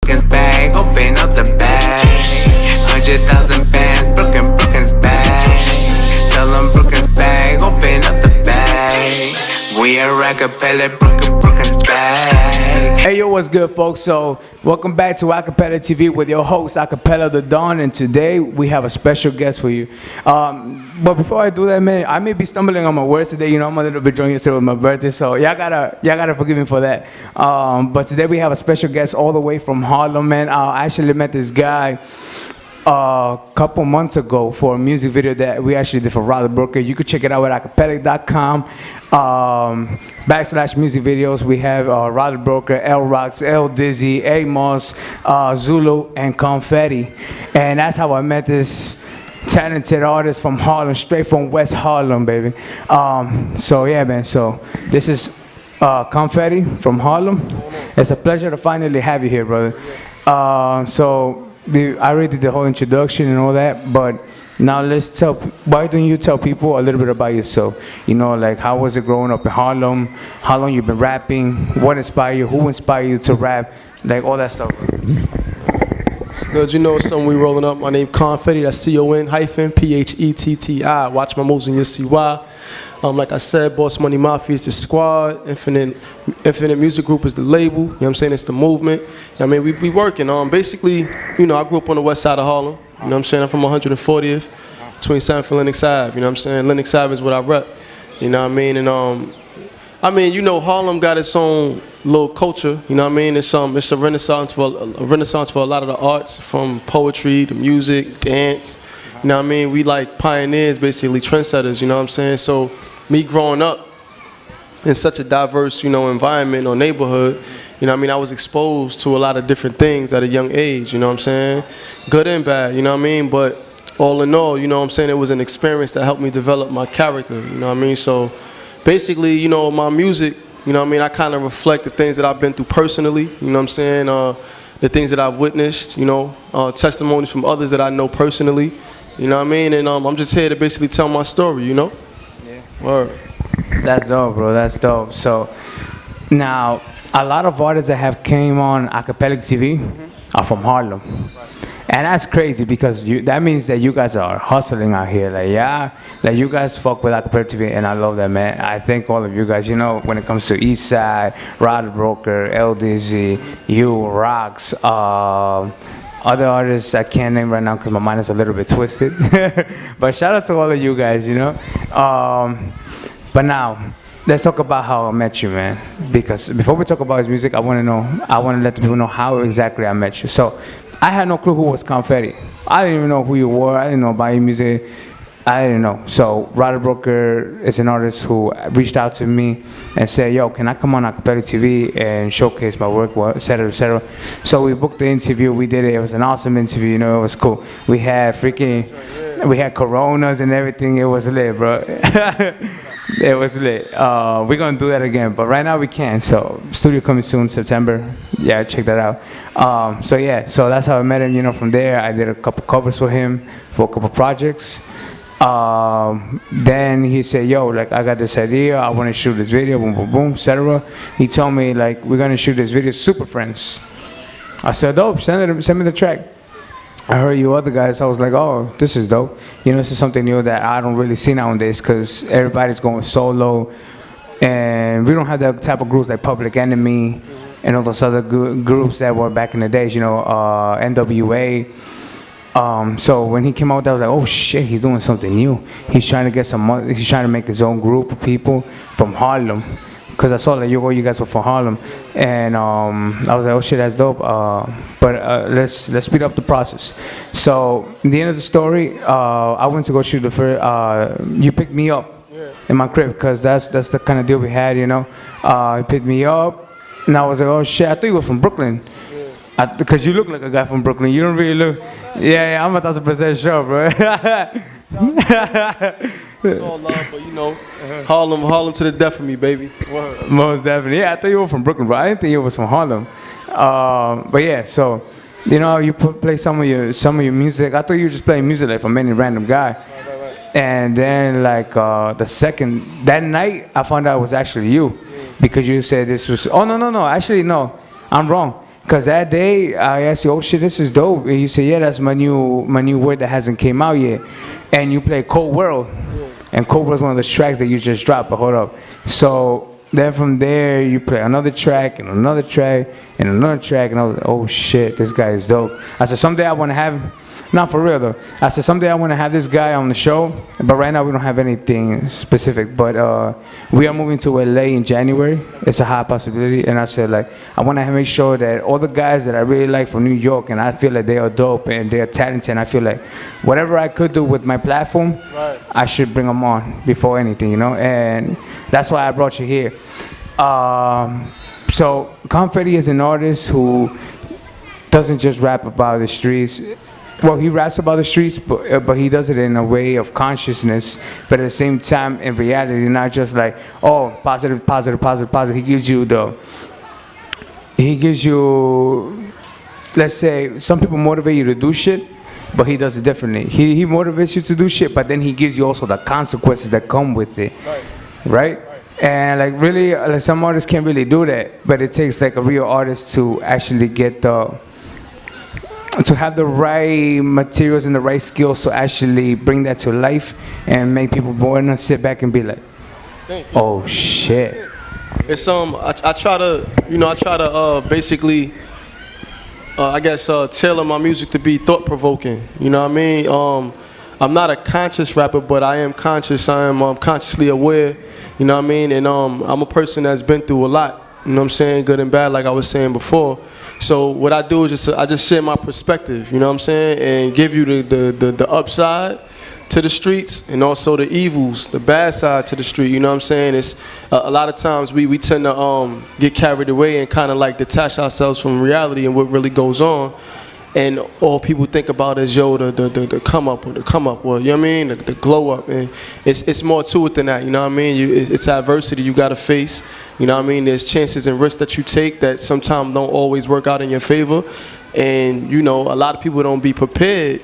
Brooklyn's bag, open up the bag. 100,000 bands, Brooklyn's bag. Tell them Brooklyn's bag, open up the bag. We are Acapellic, Brooklyn's bag. Hey yo, what's good, folks? So welcome back to AcapellicTV with your host Acapella the Don, and today we have a special guest for you. But before I do that, man, I may be stumbling on my words today. You know, I'm a little bit drunk yesterday with my birthday, so y'all gotta forgive me for that. But today we have a special guest all the way from Harlem, man. I actually met this guy a couple months ago for a music video that we actually did for Robert Brooker. You could check it out at Acapellic.com /music videos. We have Robert Brooker, L Rocks, L Dizzy, Amos, Zulu, and Con-Phetti. And that's how I met this talented artist from Harlem, straight from West Harlem, baby. So yeah, man, so this is Con-Phetti from Harlem. It's a pleasure to finally have you here, brother. I already did the whole introduction and all that, but now why don't you tell people a little bit about yourself? You know, like, how was it growing up in Harlem? How long you been rapping? What inspired you? Who inspired you to rap? Like, all that stuff. It's good, you know, something we rolling up. My name Con-Phetti, that's CON-PHETTI. Watch my moves and you'll see why. Like I said, Boss Money Mafia is the squad. Infinite Music Group is the label. You know what I'm saying? It's the movement. I mean, we working. Basically, you know, I grew up on the west side of Harlem. You know what I'm saying? I'm from 140th, between 7th and Lenox Ave. You know what I'm saying? Lenox Ave is what I rep. You know what I mean? And I mean, you know, Harlem got its own little culture. You know what I mean? It's a renaissance for a lot of the arts, from poetry to music, dance. You know what I mean? We like pioneers, basically trendsetters. You know what I'm saying? So me growing up in such a diverse, you know, environment or neighborhood, you know what I mean, I was exposed to a lot of different things at a young age, you know what I'm saying? Good and bad, you know what I mean? But all in all, you know what I'm saying, it was an experience that helped me develop my character, you know what I mean? So basically, you know, my music, you know what I mean, I kind of reflect the things that I've been through personally, you know what I'm saying? The things that I've witnessed, you know, testimonies from others that I know personally, you know what I mean? And I'm just here to basically tell my story, you know? Yeah. Word. That's dope, bro. That's dope. So now, a lot of artists that have came on AcapellicTV are from Harlem. And that's crazy because that means that you guys are hustling out here. Like, yeah, like you guys fuck with AcapellicTV, and I love that, man. I thank all of you guys. You know, when it comes to East Side, Robert Brooker, LDZ, you, Rocks, other artists I can't name right now because my mind is a little bit twisted. But shout out to all of you guys, you know. But now, let's talk about how I met you, man. Because before we talk about his music, I want to let the people know how exactly I met you. So I had no clue who was Con-Phetti. I didn't even know who you were. I didn't know about your music. I didn't know. So Robert Brooker is an artist who reached out to me and said, yo, can I come on AcapellicTV and showcase my work, et cetera, et cetera. So we booked the interview. We did it. It was an awesome interview. You know, it was cool. We had Coronas and everything. It was lit, bro. It was lit. We're going to do that again, but right now we can't. So studio coming soon, September. Yeah, check that out. So yeah, so that's how I met him. You know, from there, I did a couple covers for him for a couple projects. Then he said, yo, like, I got this idea. I want to shoot this video, boom, boom, boom, etc. He told me, like, we're going to shoot this video, Super Friends. I said, dope, send me the track. I heard you other guys, I was like, oh, this is dope. You know, this is something new that I don't really see nowadays because everybody's going solo, and we don't have that type of groups like Public Enemy and all those other groups that were back in the days, you know, NWA. So when he came out, I was like, oh shit, he's doing something new. He's trying to make his own group of people from Harlem. Because I saw that you guys were from Harlem, and I was like, oh shit, that's dope. But let's speed up the process. So in the end of the story, I went to go shoot the first. You picked me up in my crib because that's the kind of deal we had, you know. He picked me up, and I was like, oh shit, I thought you were from Brooklyn. Because you look like a guy from Brooklyn. You don't really look. Yeah, I'm 1,000% sure, bro. It's all love, but you know, Harlem to the death of me, baby. Word. Most definitely. Yeah, I thought you were from Brooklyn, bro. I didn't think you was from Harlem. But yeah, so you know, you play some of your music. I thought you were just playing music like from any random guy. Right. And then like that night, I found out it was actually you, because you said this was. Oh no, actually no, I'm wrong. Cause that day I asked you, oh shit, this is dope. And you said, yeah, that's my new word that hasn't came out yet. And you play Cold World, and Cold World's one of the tracks that you just dropped. But hold up, so then from there you play another track and another track and another track, and I was like, oh shit, this guy is dope. I said someday I want to have. Not for real though. I said someday I want to have this guy on the show, but right now we don't have anything specific. But we are moving to LA in January. It's a high possibility, and I said like I want to make sure that all the guys that I really like from New York, and I feel like they are dope and they are talented, and I feel like whatever I could do with my platform, right, I should bring them on before anything, you know. And that's why I brought you here. So Con-Phetti is an artist who doesn't just rap about the streets. Well, he raps about the streets, but he does it in a way of consciousness, but at the same time, in reality, not just like, oh, positive, positive, positive, positive. He gives you, let's say, some people motivate you to do shit, but he does it differently. He motivates you to do shit, but then he gives you also the consequences that come with it, right? And like really, like some artists can't really do that, but it takes like a real artist to actually get to have the right materials and the right skills to actually bring that to life and make people want to sit back and be like, oh shit. It's I try to basically I guess tailor my music to be thought provoking. You know what I mean? I'm not a conscious rapper, but I am conscious. I am consciously aware. You know what I mean? And I'm a person that's been through a lot. You know what I'm saying? Good and bad, like I was saying before. So what I do is I just share my perspective, you know what I'm saying, and give you the upside to the streets and also the evils, the bad side to the street, you know what I'm saying? It's a lot of times we tend to get carried away and kind of like detach ourselves from reality and what really goes on. And all people think about is, yo, the come up, or the come up, or, you know what I mean, the glow up. And it's more to it than that, you know what I mean? It's adversity you got to face, you know what I mean? There's chances and risks that you take that sometimes don't always work out in your favor. And, you know, a lot of people don't be prepared,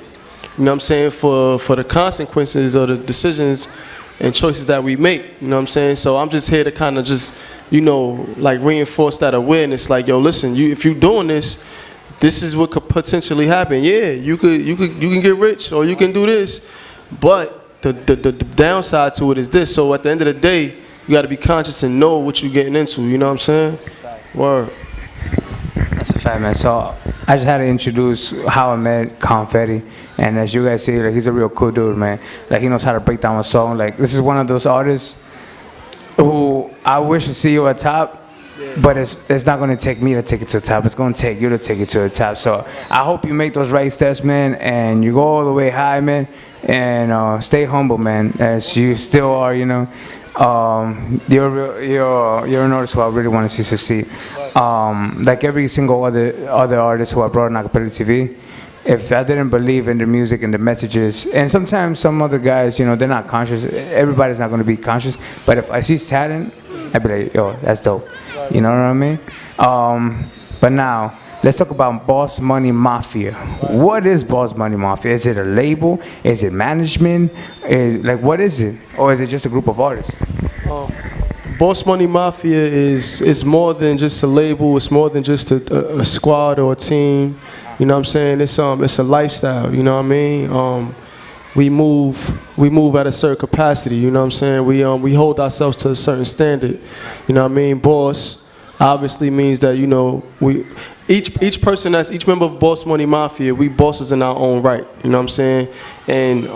you know what I'm saying, for the consequences of the decisions and choices that we make, you know what I'm saying? So I'm just here to kind of just, you know, like reinforce that awareness, like, yo, listen, if you're doing this is what could potentially happen. Yeah, you can get rich or you can do this, but the downside to it is this. So at the end of the day, you got to be conscious and know what you're getting into. You know what I'm saying? Word. That's a fact, man. So I just had to introduce how I met Con-Phetti, and as you guys see, like, he's a real cool dude, man. Like, he knows how to break down a song. Like, this is one of those artists who I wish to see you at top. But it's not going to take me to take it to the top. It's going to take you to take it to the top. So I hope you make those right steps, man, and you go all the way high, man, and stay humble, man, as you still are, you know. You're an artist who I really want to see succeed. Like every single other artist who I brought on AcapellicTV, if I didn't believe in the music and the messages, and sometimes some other guys, you know, they're not conscious. Everybody's not going to be conscious. But if I see talent, I'd be like, yo, that's dope. You know what I mean? But now, let's talk about Boss Money Mafia. What is Boss Money Mafia? Is it a label? Is it management? Like, what is it? Or is it just a group of artists? Boss Money Mafia is more than just a label. It's more than just a squad or a team. You know what I'm saying? It's a lifestyle. You know what I mean? We move at a certain capacity, you know what I'm saying? We hold ourselves to a certain standard, you know what I mean? Boss obviously means that, you know, each member of Boss Money Mafia, we bosses in our own right, you know what I'm saying? And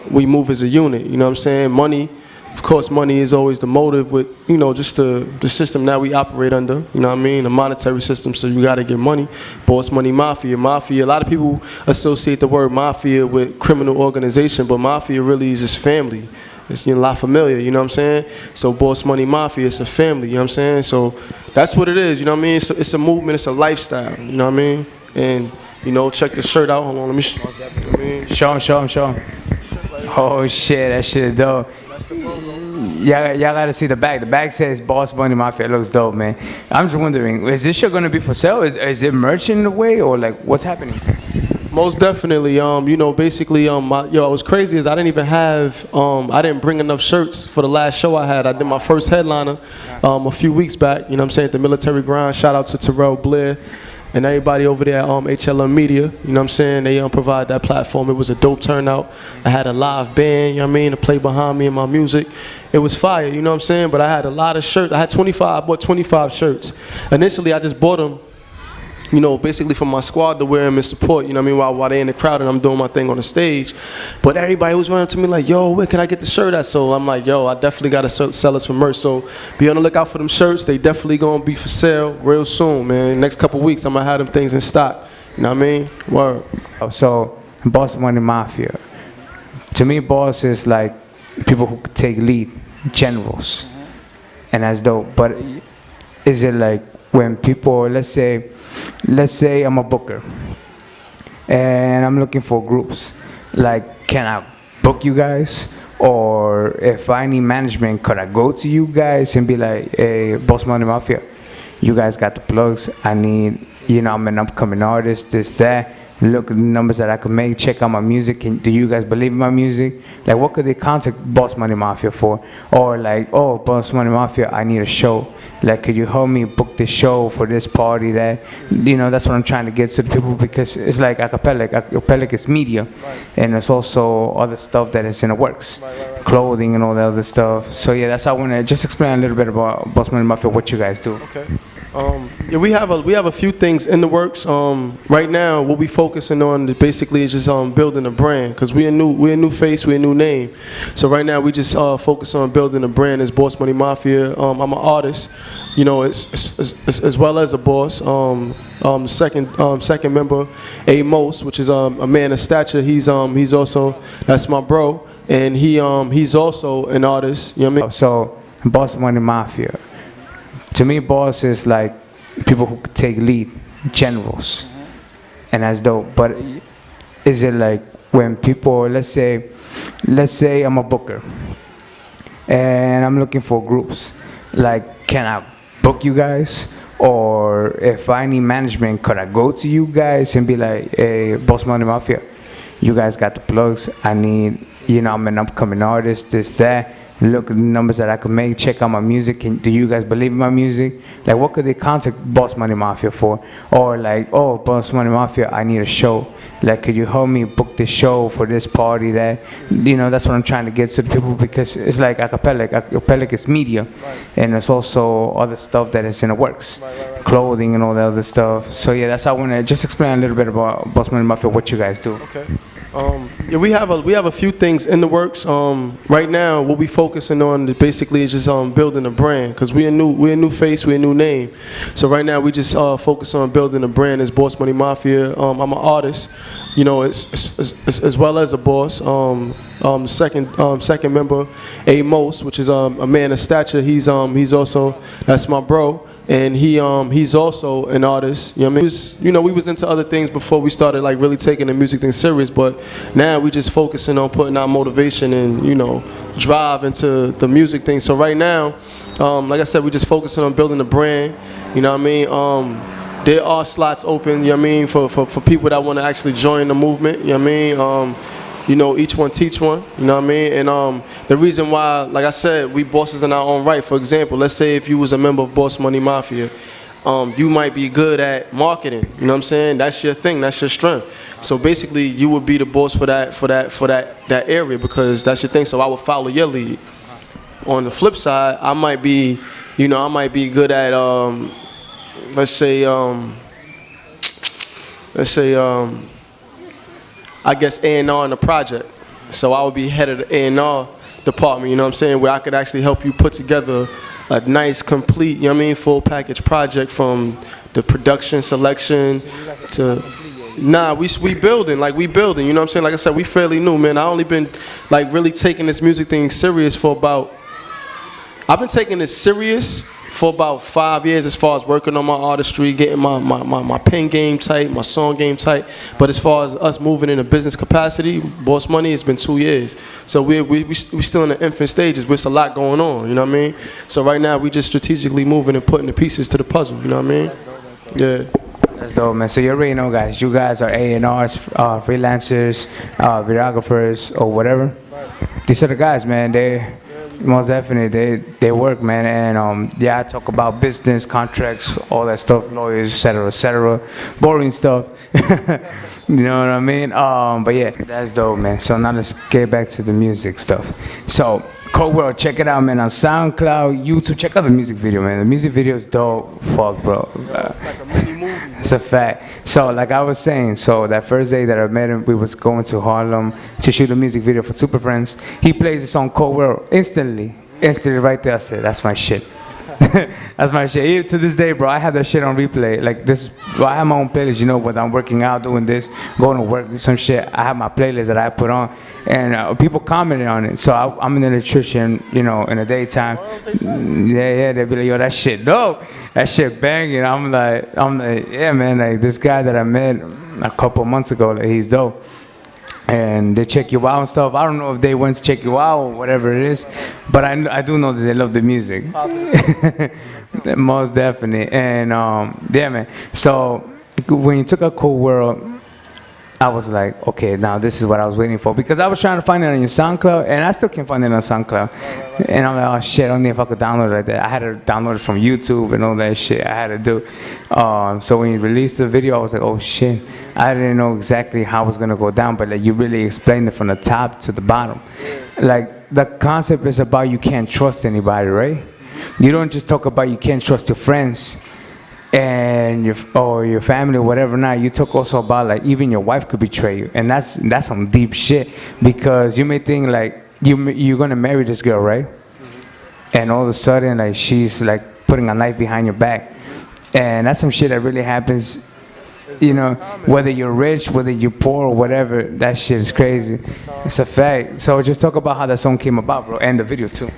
we move as a unit, you know what I'm saying? Money, of course, money is always the motive with, you know, just the system that we operate under, you know what I mean? The monetary system, so you gotta get money. Boss Money Mafia, a lot of people associate the word mafia with criminal organization, but mafia really is just family. It's, you know, La Familia, you know what I'm saying? So Boss Money Mafia, it's a family, you know what I'm saying? So that's what it is, you know what I mean? It's a movement, it's a lifestyle, you know what I mean? And, you know, check the shirt out. Hold on, let me show you. You know what I mean? Show him. Oh shit, that shit dope. Y'all gotta see the back. The back says Boss Money Mafia. It looks dope, man. I'm just wondering, is this shit gonna be for sale? Is it merch in a way, or like what's happening? Most definitely. You know, basically, what was crazy is I didn't even have, I didn't bring enough shirts for the last show I had. I did my first headliner a few weeks back. You know what I'm saying? At the Military Grind. Shout out to Terrell Blair. and everybody over there at HLM Media. You know what I'm saying? They provide that platform. It was a dope turnout. I had a live band, you know what I mean, to play behind me and my music. It was fire, you know what I'm saying? But I had a lot of shirts. I bought 25 shirts. Initially, I just bought them, you know, basically for my squad to wear them and support, you know what I mean, while they in the crowd and I'm doing my thing on the stage. But everybody was running to me like, yo, where can I get the shirt at? So I'm like, yo, I definitely got to sell us for merch. So be on the lookout for them shirts. They definitely going to be for sale real soon, man. Next couple weeks, I'm going to have them things in stock. You know what I mean? Word. So, Boss Money Mafia. To me, boss is like people who could take lead, generals. And that's dope. But is it like when people, let's say I'm a booker and I'm looking for groups, like, can I book you guys? Or if I need management, could I go to you guys and be like, hey, Boss Money Mafia, you guys got the plugs, I need, you know, I'm an upcoming artist, this, that, look at the numbers that I could make, check out my music, do you guys believe in my music? Like, what could they contact Boss Money Mafia for? Or like, oh, Boss Money Mafia, I need a show, like, could you help me book this show for this party, that, you know, that's what I'm trying to get to the people, because it's like Acapellic is media, and there's also other stuff that is in the works, clothing and all that other stuff. So yeah, that's how I want to just explain a little bit about Boss Money Mafia, what you guys do. Okay. Yeah, we have a few things in the works. Right now, what we focusing on basically is just building a brand, because we're a new face, we're a new name. So right now, we just focus on building a brand as Boss Money Mafia. I'm an artist, you know, as well as a boss. Second member, Amos, which is a man of stature. He's also, that's my bro, and he's also an artist. You know what I mean? So Boss Money Mafia. To me, boss is like people who could take lead, generals, and that's dope. But is it like when people, let's say I'm a booker, and I'm looking for groups, like, can I book you guys? Or if I need management, could I go to you guys and be like, hey, Boss Money Mafia, you guys got the plugs, I need, you know, I'm an upcoming artist, this, that, look at the numbers that I could make, check out my music, do you guys believe in my music? Like, what could they contact Boss Money Mafia for? Or like, oh, Boss Money Mafia, I need a show, like, could you help me book this show for this party, that, you know, that's what I'm trying to get to the people, because it's like Acapellic is media, and there's also other stuff that is in the works, clothing and all that other stuff. So yeah, that's how I want to just explain a little bit about Boss Money Mafia, what you guys do. Okay. Yeah, we have a few things in the works. Right now, what we focusing on basically is just building a brand, because we're a new face, we're a new name. So right now, we just focus on building a brand as Boss Money Mafia. I'm an artist, you know, as well as a boss. Second member, Amos, which is a man of stature. He's also, that's my bro, and he's also an artist. You know what I mean? We was into other things before we started like really taking the music thing serious, but now we just focusing on putting our motivation and, you know, drive into the music thing. So right now, like I said, we just focusing on building a brand. You know what I mean? There are slots open, you know what I mean, for people that want to actually join the movement, you know what I mean? You know, each one teach one, you know what I mean? And the reason why, like I said, we bosses in our own right. For example, let's say if you was a member of Boss Money Mafia, you might be good at marketing, you know what I'm saying? That's your thing, that's your strength. So basically, you would be the boss for that area, because that's your thing, so I would follow your lead. On the flip side, I might be good at, let's say, I guess A&R in the project. So I would be head of the A&R department, you know what I'm saying, where I could actually help you put together a nice, complete, you know what I mean, full package project, from the production, selection to... Nah, we building, you know what I'm saying? Like I said, we fairly new, man. I only been like really taking this music thing serious for about... I've been taking it serious for about 5 years, as far as working on my artistry, getting my pen game tight, my song game tight. But as far as us moving in a business capacity, Boss Money, it's been 2 years. So we still in the infant stages, but it's a lot going on, you know what I mean? So right now, we just strategically moving and putting the pieces to the puzzle, you know what I mean? Yeah. That's dope, man. So you already know, guys, you guys are A&Rs, freelancers, videographers, or whatever. These are the guys, man. Most definitely, they work, man, and yeah, I talk about business, contracts, all that stuff, lawyers, etc., boring stuff. You know what I mean? But yeah, that's dope, man. So now let's get back to the music stuff. So Cold World, check it out, man, on SoundCloud, YouTube. Check out the music video, man. The music video is dope. Fuck, bro. It's like a mini movie. It's a fact. So like I was saying, so that first day that I met him, we was going to Harlem to shoot a music video for Super Friends. He plays the song Cold World instantly right there. I said, that's my shit. That's my shit. Even to this day, bro, I have that shit on replay. Like this, well, I have my own playlist, you know, whether I'm working out, doing this, going to work, some shit. I have my playlist that I put on, and people commented on it. So I'm an electrician, you know, in the daytime. Yeah, they be like, yo, that shit dope. That shit banging. I'm like, yeah, man, like this guy that I met a couple months ago, like, he's dope. And they check you out and stuff. I don't know if they went to check you out or whatever it is, but I do know that they love the music. Most definitely. And yeah, man. So when you took a Cold World, I was like, okay, now this is what I was waiting for, because I was trying to find it on your SoundCloud, and I still can't find it on SoundCloud. And I'm like, oh shit, I don't know if I could download it like that. I had to download it from YouTube and all that shit I had to do. So when you released the video, I was like, oh shit, I didn't know exactly how it was gonna go down, but like you really explained it from the top to the bottom. Like the concept is about you can't trust anybody, right? You don't just talk about you can't trust your friends and your family or whatever. Now you talk also about like even your wife could betray you, and that's some deep shit, because you may think like you're gonna marry this girl, right? And all of a sudden like she's like putting a knife behind your back, and that's some shit that really happens. You know, whether you're rich, whether you're poor, or whatever, that shit is crazy. It's a fact. So just talk about how that song came about, bro, and the video too.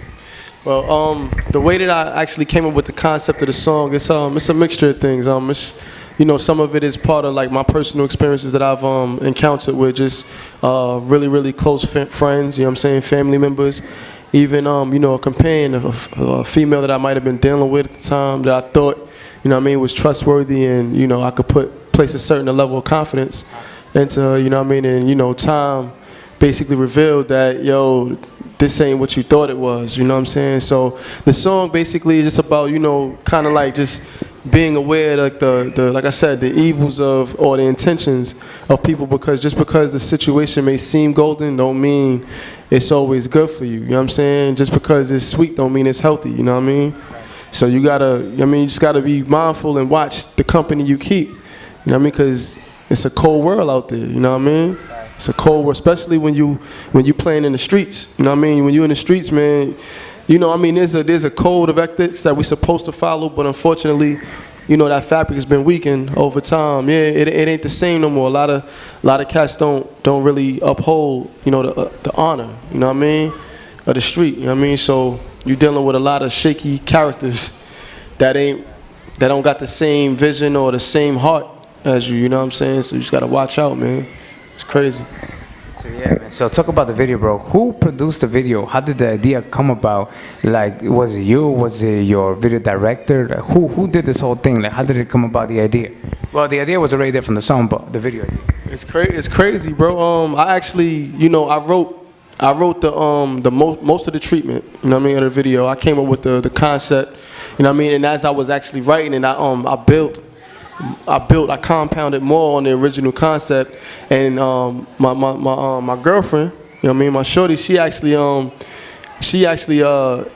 Well, the way that I actually came up with the concept of the song, it's a mixture of things. It's, you know, some of it is part of like my personal experiences that I've encountered with just really close friends. You know what I'm saying, family members, even you know, a companion, a female that I might have been dealing with at the time that I thought, you know what I mean, was trustworthy, and you know I could place a certain level of confidence into, you know what I mean, and you know, time basically revealed that, yo, this ain't what you thought it was, you know what I'm saying? So the song basically is just about, you know, kind of like just being aware, like like I said, the evils of, or the intentions of people, because just because the situation may seem golden don't mean it's always good for you, you know what I'm saying? Just because it's sweet don't mean it's healthy, you know what I mean? So you gotta, I mean, you just gotta be mindful and watch the company you keep, you know what I mean? Because it's a cold world out there, you know what I mean? It's a cold world, especially when you playing in the streets. You know what I mean? When you're in the streets, man, you know, I mean, there's a code of ethics that we're supposed to follow, but unfortunately, you know, that fabric has been weakened over time. Yeah, it ain't the same no more. A lot of cats don't really uphold, you know, the honor, you know what I mean, of the street. You know what I mean? So you're dealing with a lot of shaky characters that don't got the same vision or the same heart as you. You know what I'm saying? So you just gotta watch out, man. It's crazy. So yeah, man. So talk about the video, bro. Who produced the video? How did the idea come about? Like, was it you? Was it your video director? Like, who did this whole thing? Like, how did it come about, the idea? Well, the idea was already there from the song, but the video idea. It's crazy, bro. I actually, you know, I wrote the most of the treatment, you know what I mean, of the video. I came up with the concept, you know what I mean, and as I was actually writing it, I compounded more on the original concept, and my girlfriend, you know what I mean, my shorty, she actually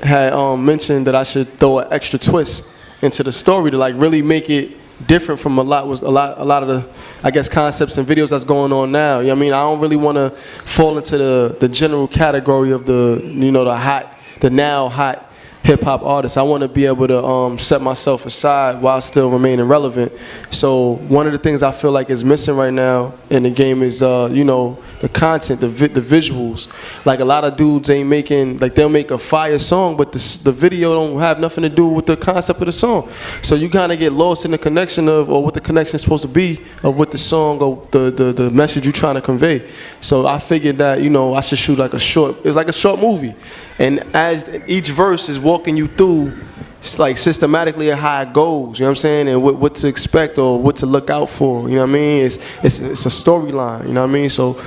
had mentioned that I should throw an extra twist into the story to like really make it different from a lot of the, I guess, concepts and videos that's going on now. You know what I mean? I don't really want to fall into the general category of the, you know, the now hot hip-hop artists. I want to be able to set myself aside while still remaining relevant. So one of the things I feel like is missing right now in the game is, you know, the content, the visuals. Like a lot of dudes ain't making, like they'll make a fire song, but the video don't have nothing to do with the concept of the song. So you kind of get lost in the connection of, or what the connection is supposed to be of what the song or the message you're trying to convey. So I figured that, you know, I should shoot like it's like a short movie. And as each verse is walking you through, it's like systematically how it goes, you know what I'm saying, and what to expect or what to look out for, you know what I mean? It's a storyline, you know what I mean? So,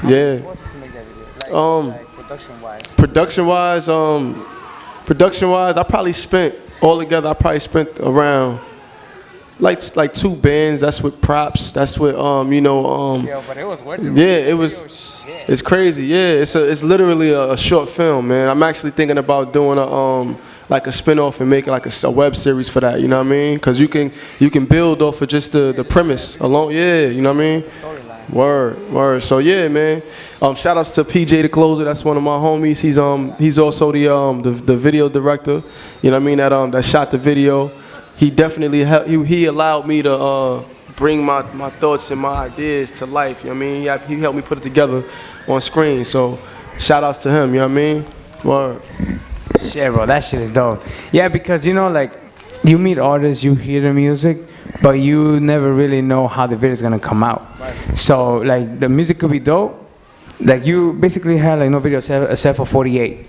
yeah. Production-wise, I probably spent altogether. Around like 2 bands. That's with props. That's with Yeah, but it was worth it. Yeah, it was. It's crazy. Yeah, it's literally a short film, man. I'm actually thinking about doing like a spin-off and making like a web series for that. You know what I mean? Because you can build off of just the premise alone. Yeah, you know what I mean? Word. So yeah, man. Shout outs to PJ the Closer. That's one of my homies. He's also the video director. You know what I mean? That shot the video. He definitely he allowed me to bring my thoughts and my ideas to life. You know what I mean? He helped me put it together on screen. So shout outs to him. You know what I mean? Word. Shit, bro, that shit is dope. Yeah, because like you meet artists, you hear the music, but you never really know how the video is gonna come out. Right. So like the music could be dope. Like you basically had like no video except for 48,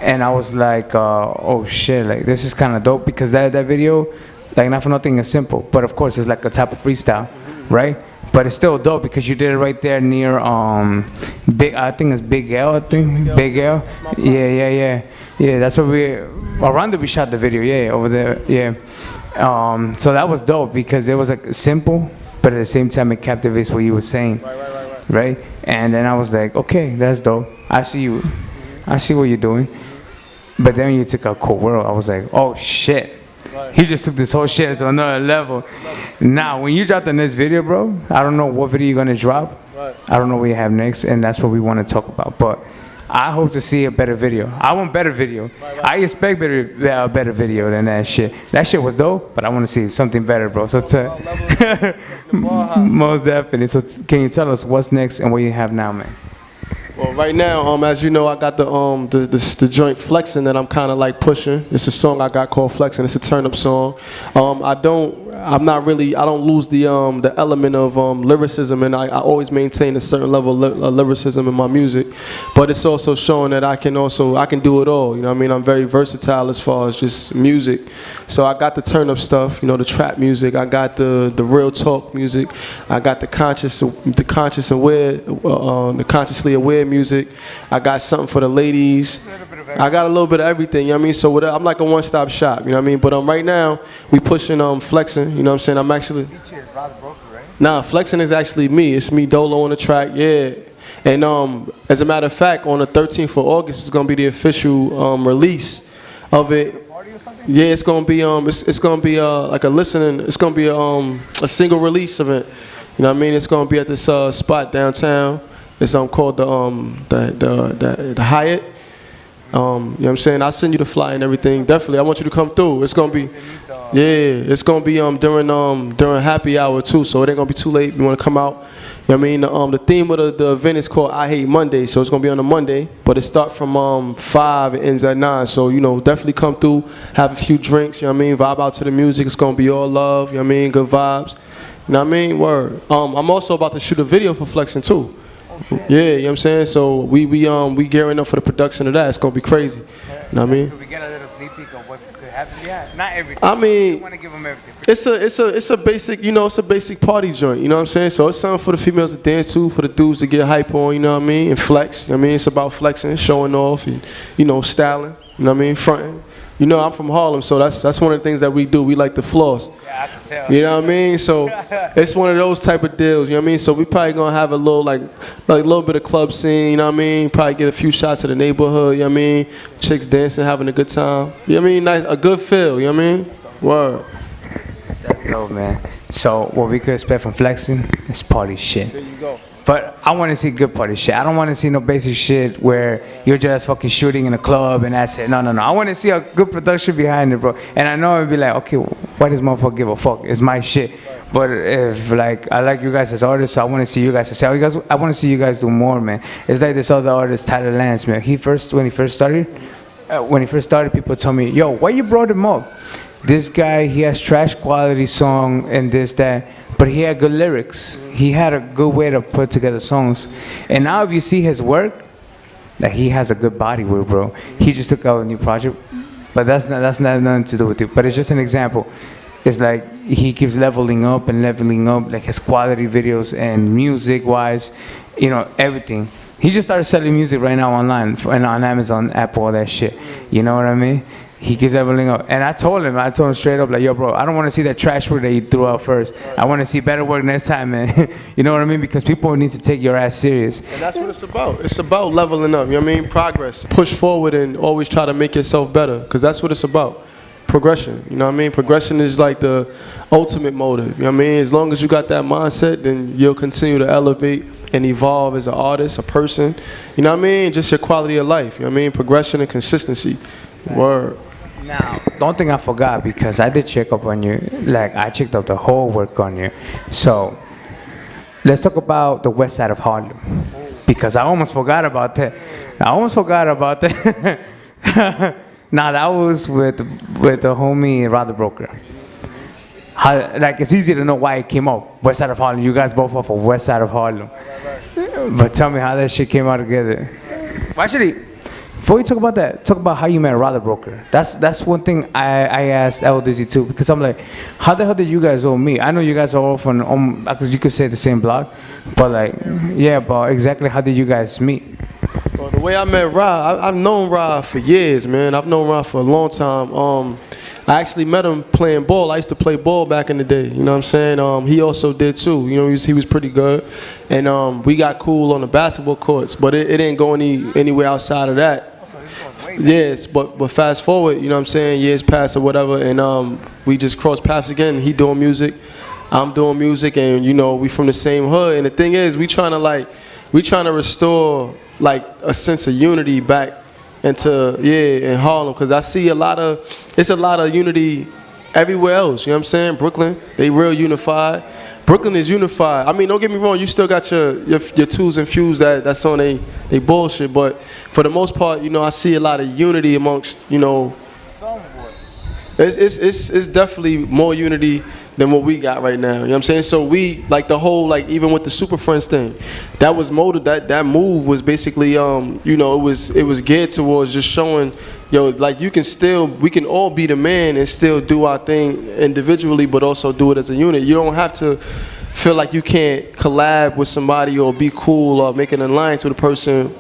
and I was like, oh shit, like this is kind of dope because that video, like not for nothing, is simple, but of course it's like a type of freestyle, right? But it's still dope because you did it right there near I think it's Big L. Big L. Yeah. That's where around there we shot the video. Yeah, over there. Yeah. So that was dope because it was like simple, but at the same time it captivates what you were saying. Right. And then I was like, okay, that's dope. I see you. I see what you're doing. But then you took a cool world. I was like, oh shit. He just took this whole shit to another level. Now, when you drop the next video, bro, I don't know what video you're gonna drop. I don't know what you have next, and that's what we want to talk about. But I hope to see a better video. I want better video. I expect better video than that shit. That shit was dope, but I want to see something better, bro. So most definitely. So can you tell us what's next and what you have now, man? Well, right now, as you know, I got the joint Flexing that I'm kind of like pushing. It's a song I got called Flexing. It's a turn-up song. I don't lose the element of lyricism, and I always maintain a certain level of lyricism in my music. But it's also showing that I can do it all. You know what I mean? I'm very versatile as far as just music. So I got the turn-up stuff, the trap music. I got the real talk music. I got the consciously aware music. I got something for the ladies. I got a little bit of everything, you know what I mean? So I'm like a one-stop shop, you know what I mean? But right now, we pushing Flexing, you know what I'm saying? I'm actually... Nah, Flexing is actually me. It's me, Dolo, on the track, yeah. And as a matter of fact, on the 13th of August, it's going to be the official release of it. Yeah, it's going to be like a listening, it's going to be a single release event. You know what I mean? It's going to be at this spot downtown. It's called the Hyatt. You know what I'm saying? I'll send you the flyer and everything. Definitely, I want you to come through. It's gonna be, it's gonna be during happy hour too. So it ain't gonna be too late. You wanna come out? You know what I mean? The theme of the event is called I Hate Monday. So it's gonna be on a Monday, but it starts from 5, it ends at 9. So definitely come through, have a few drinks. You know what I mean? Vibe out to the music. It's gonna be all love. You know what I mean? Good vibes. You know what I mean? Word. I'm also about to shoot a video for Flexing too. Yeah, you know what I'm saying? So we gearing up for the production of that. It's gonna be crazy. You know what I mean? Could we get a little sneak peek of what could happen? Yeah, not everything. I mean, you want to give them everything. It's a basic, it's a basic party joint. You know what I'm saying? So it's something for the females to dance to, for the dudes to get hype on. You know what I mean? And flex. You know what I mean? It's about flexing, showing off, and styling. You know what I mean? Fronting. I'm from Harlem, so that's one of the things that we do. We like to floss. Yeah, I can tell. You know what I mean? So it's one of those type of deals. You know what I mean? So we probably gonna have a little like a little bit of club scene. You know what I mean? Probably get a few shots of the neighborhood. You know what I mean? Chicks dancing, having a good time. You know what I mean? Nice, a good feel. You know what I mean? Word. That's dope, man. So what we could expect from Flexing is party shit. There you go. But I want to see good party shit. I don't want to see no basic shit where you're just fucking shooting in a club and that's it. No. I want to see a good production behind it, bro. And I know it'd be like, okay, why does motherfucker give a fuck? It's my shit. But if I like you guys as artists, so I want to see you guys say, I want to see you guys do more, man. It's like this other artist, Tyler Lance, man. When he first started, people told me, yo, why you brought him up? This guy, he has trash quality song and this, that, but he had good lyrics. He had a good way to put together songs. And now if you see his work, like he has a good body with, bro. He just took out a new project, but that's not nothing to do with it. But it's just an example. It's like he keeps leveling up, like his quality videos and music-wise, everything. He just started selling music right now online and on Amazon, Apple, all that shit. You know what I mean? He gives everything up. And I told him straight up, like, yo, bro, I don't want to see that trash work that you threw out first. I want to see better work next time, man. You know what I mean? Because people need to take your ass serious. And that's what it's about. It's about leveling up, you know what I mean? Progress. Push forward and always try to make yourself better, because that's what it's about. Progression, you know what I mean? Progression is like the ultimate motive, you know what I mean? As long as you got that mindset, then you'll continue to elevate and evolve as an artist, a person, you know what I mean? Just your quality of life, you know what I mean? Progression and consistency. Word. Now, don't think I forgot, because I did check up on you. Like, I checked out the whole work on you. So, let's talk about the west side of Harlem, because I almost forgot about that. Now, that was with the homie Rod the Broker. How, like, it's easy to know why it came up. West side of Harlem. You guys both off of west side of Harlem. But tell me how that shit came out together. Well, actually, before you talk about that, talk about how you met Rod the Broker. That's one thing I asked El Dizzy too, because I'm like, how the hell did you guys all meet? I know you guys are all from, because you could say the same block, but like, yeah, but exactly how did you guys meet? Well, the way I met Rod, I've known Rod for years, man. I've known Rod for a long time. I actually met him playing ball. I used to play ball back in the day, you know what I'm saying? He also did too, you know, he was pretty good. And we got cool on the basketball courts, but it didn't go anywhere outside of that. Yes, but fast forward, you know what I'm saying, years passed or whatever, and we just crossed paths again. He doing music, I'm doing music, and you know, we from the same hood. And the thing is, we trying to restore like a sense of unity back into in Harlem, because I see it's a lot of unity everywhere else, you know what I'm saying? Brooklyn, they real unified. Brooklyn is unified. I mean, don't get me wrong, you still got your twos and fews that's on they bullshit, but for the most part, you know, I see a lot of unity amongst, you know, it's definitely more unity than what we got right now, you know what I'm saying? So we, like the whole, like even with the Super Friends thing, that was that move was basically, you know, it was geared towards just showing, yo, like we can all be the man and still do our thing individually, but also do it as a unit. You don't have to feel like you can't collab with somebody or be cool or make an alliance with a person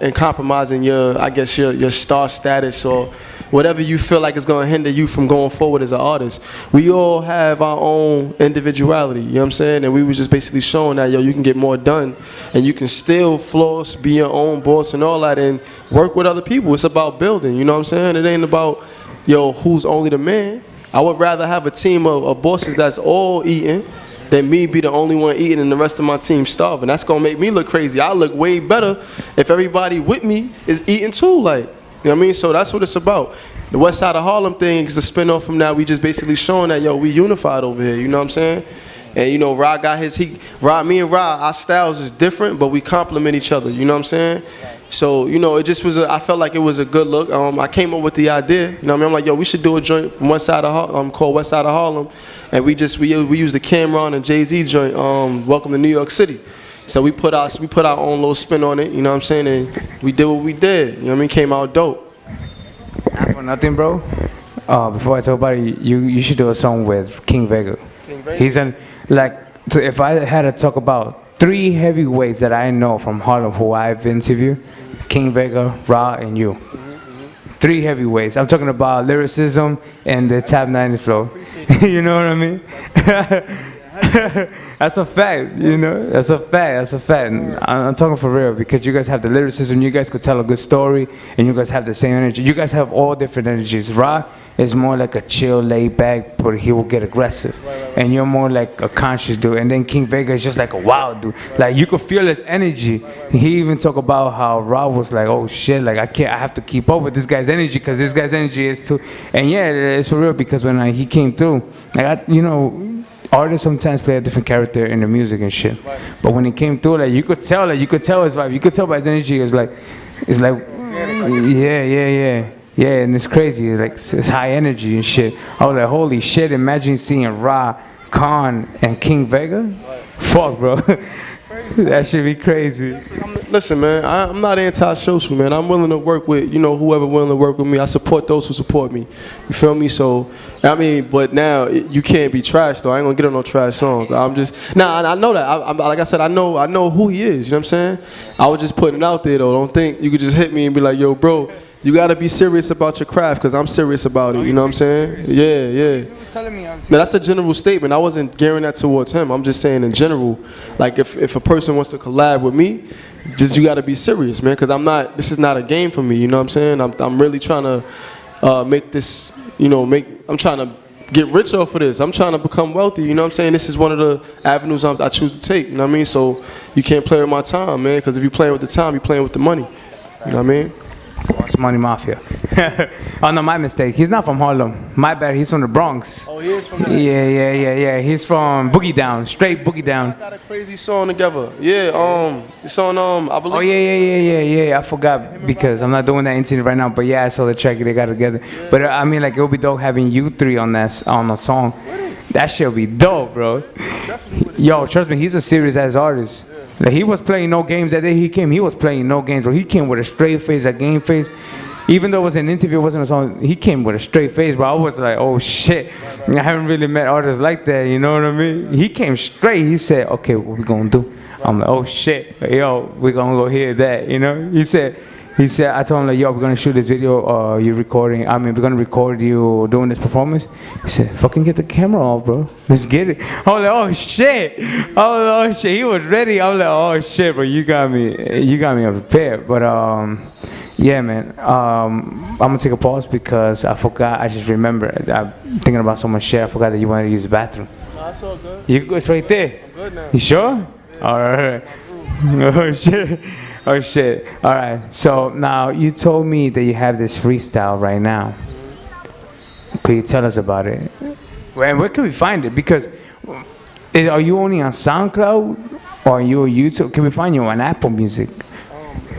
and compromising your star status or whatever you feel like is going to hinder you from going forward as an artist. We all have our own individuality, you know what I'm saying? And we was just basically showing that, yo, you can get more done and you can still floss, be your own boss and all that, and work with other people. It's about building, you know what I'm saying? It ain't about, yo, who's only the man. I would rather have a team of bosses that's all eating than me be the only one eating and the rest of my team starving. That's gonna make me look crazy. I look way better if everybody with me is eating too, like, you know what I mean? So that's what it's about. The West Side of Harlem thing is a spin-off from that. We just basically showing that, yo, we unified over here, you know what I'm saying? And you know, Rod got me and Rod, our styles is different, but we complement each other, you know what I'm saying? So, you know, it just was, I felt like it was a good look. I came up with the idea, you know what I mean? I'm like, yo, we should do a joint from West Side of Harlem, called West Side of Harlem. And we used the Cameron and Jay-Z joint, Welcome to New York City. So we put our own little spin on it, you know what I'm saying? And we did what we did, you know what I mean? Came out dope. Not for nothing, bro. Before I talk about it, you should do a song with King Vega. He's if I had to talk about 3 heavyweights that I know from Harlem who I've interviewed, King Vega, Ra, and you. 3 heavyweights. I'm talking about lyricism and the Tab 90 flow. You know what I mean? That's a fact, you know? That's a fact. And I'm talking for real, because you guys have the lyricism, you guys could tell a good story, and you guys have the same energy. You guys have all different energies. Ra is more like a chill, laid back, but he will get aggressive. And you're more like a conscious dude. And then King Vega is just like a wild dude. Like, you could feel his energy. He even talked about how Ra was like, oh shit, like I have to keep up with this guy's energy, because this guy's energy is too. And yeah, it's for real, because when he came through, you know, artists sometimes play a different character in the music and shit. But when he came through, like you could tell his vibe. You could tell by his energy. It's like, yeah, and it's crazy. It's like it's high energy and shit. I was like, holy shit! Imagine seeing Ra, Con, and King Vega. Fuck, bro. That should be crazy. Listen, man, I'm not anti-social, man. I'm willing to work with, whoever willing to work with me. I support those who support me. You feel me? So, I mean, but now you can't be trash, though. I ain't gonna get on no trash songs. I'm just, I know that. Like I said, I know who he is. You know what I'm saying? I was just putting it out there, though. Don't think you could just hit me and be like, yo, bro, you gotta be serious about your craft, because I'm serious about it. You know what I'm saying? Yeah. Now, that's a general statement. I wasn't gearing that towards him. I'm just saying in general, like if a person wants to collab with me, just you gotta be serious, man, because this is not a game for me. You know what I'm saying? I'm really trying to make this, I'm trying to get rich off of this. I'm trying to become wealthy. You know what I'm saying? This is one of the avenues I choose to take. You know what I mean? So you can't play with my time, man, because if you're playing with the time, you're playing with the money. You know what I mean? Oh, it's Money Mafia. Oh, no, my mistake. He's not from Harlem. My bad. He's from the Bronx. Oh, he is from there? Yeah. He's from Boogie Down. Straight Boogie Down. I got a crazy song together. Yeah, it's on, I believe. Oh, yeah. I forgot because I'm not doing that incident right now. But yeah, I saw the track they got together. Yeah. But I mean, like, it would be dope having you three on a song. That shit would be dope, bro. Yo, trust me, he's a serious-ass artist. Yeah. Like, he was playing no games that day he came. He was playing no games. Or he came with a straight face, a game face. Even though it was an interview, it wasn't a song, he came with a straight face, bro. I was like, oh, shit. I haven't really met artists like that, you know what I mean? He came straight. He said, okay, what we gonna do? I'm like, oh, shit. Yo, we gonna go hear that, you know? He said, I told him, like, yo, we're gonna shoot this video, we're gonna record you doing this performance. He said, fucking get the camera off, bro. Let's get it. I was like, oh, shit. He was ready. I was like, oh, shit, bro, you got me prepared. But, yeah, man, I'm gonna take a pause because I forgot, I just remembered. I'm thinking about so much shit, I forgot that you wanted to use the bathroom. No, that's all good. It's right there. I'm good now. You sure? Yeah. All right. Oh, shit. All right. So now you told me that you have this freestyle right now. Could you tell us about it? Where can we find it? Because are you only on SoundCloud or are you on YouTube? Can we find you on Apple Music?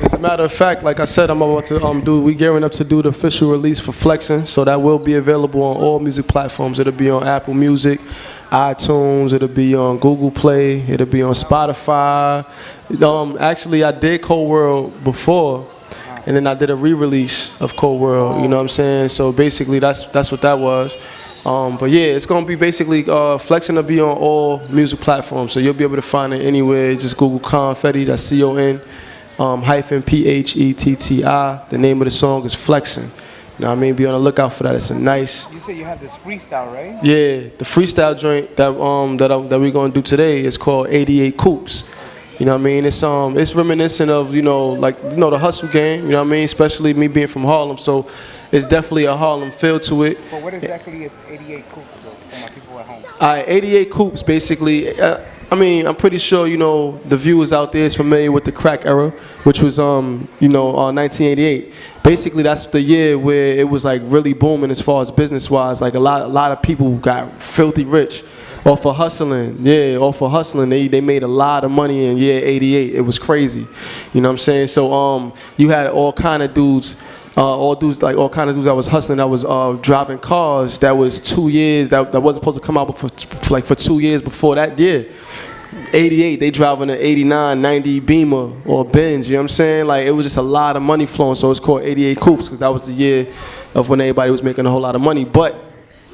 As a matter of fact, like I said, I'm about to we gearing up to do the official release for Flexing, so that will be available on all music platforms. It'll be on Apple Music, iTunes, it'll be on Google Play, it'll be on Spotify. Actually, I did Cold World before, and then I did a re-release of Cold World. You know what I'm saying? So basically, that's what that was. But yeah, it's gonna be basically Flexing will be on all music platforms, so you'll be able to find it anywhere. Just Google Con-Phetti. That's CON. -PHETTI. The name of the song is Flexing. You know what I mean? Be on the lookout for that. It's a nice. You said you have this freestyle, right? Yeah, the freestyle joint that we're gonna do today is called 88 Coops. You know what I mean? It's reminiscent of the hustle game. You know what I mean? Especially me being from Harlem, so it's definitely a Harlem feel to it. But what exactly is 88 Coops for my people at home? 88 Coops basically. I'm pretty sure, the viewers out there is familiar with the crack era, which was, 1988. Basically, that's the year where it was, like, really booming as far as business-wise. Like, a lot of people got filthy rich off of hustling. Yeah, off of hustling. They made a lot of money in year 88. It was crazy. You know what I'm saying? So, you had all kind of dudes that was hustling, that was driving cars that was 2 years, that wasn't supposed to come out for 2 years before that year. 88, they driving an 89, 90 Beamer or Benz, you know what I'm saying? Like, it was just a lot of money flowing, so it's called 88 Coops, because that was the year of when everybody was making a whole lot of money. But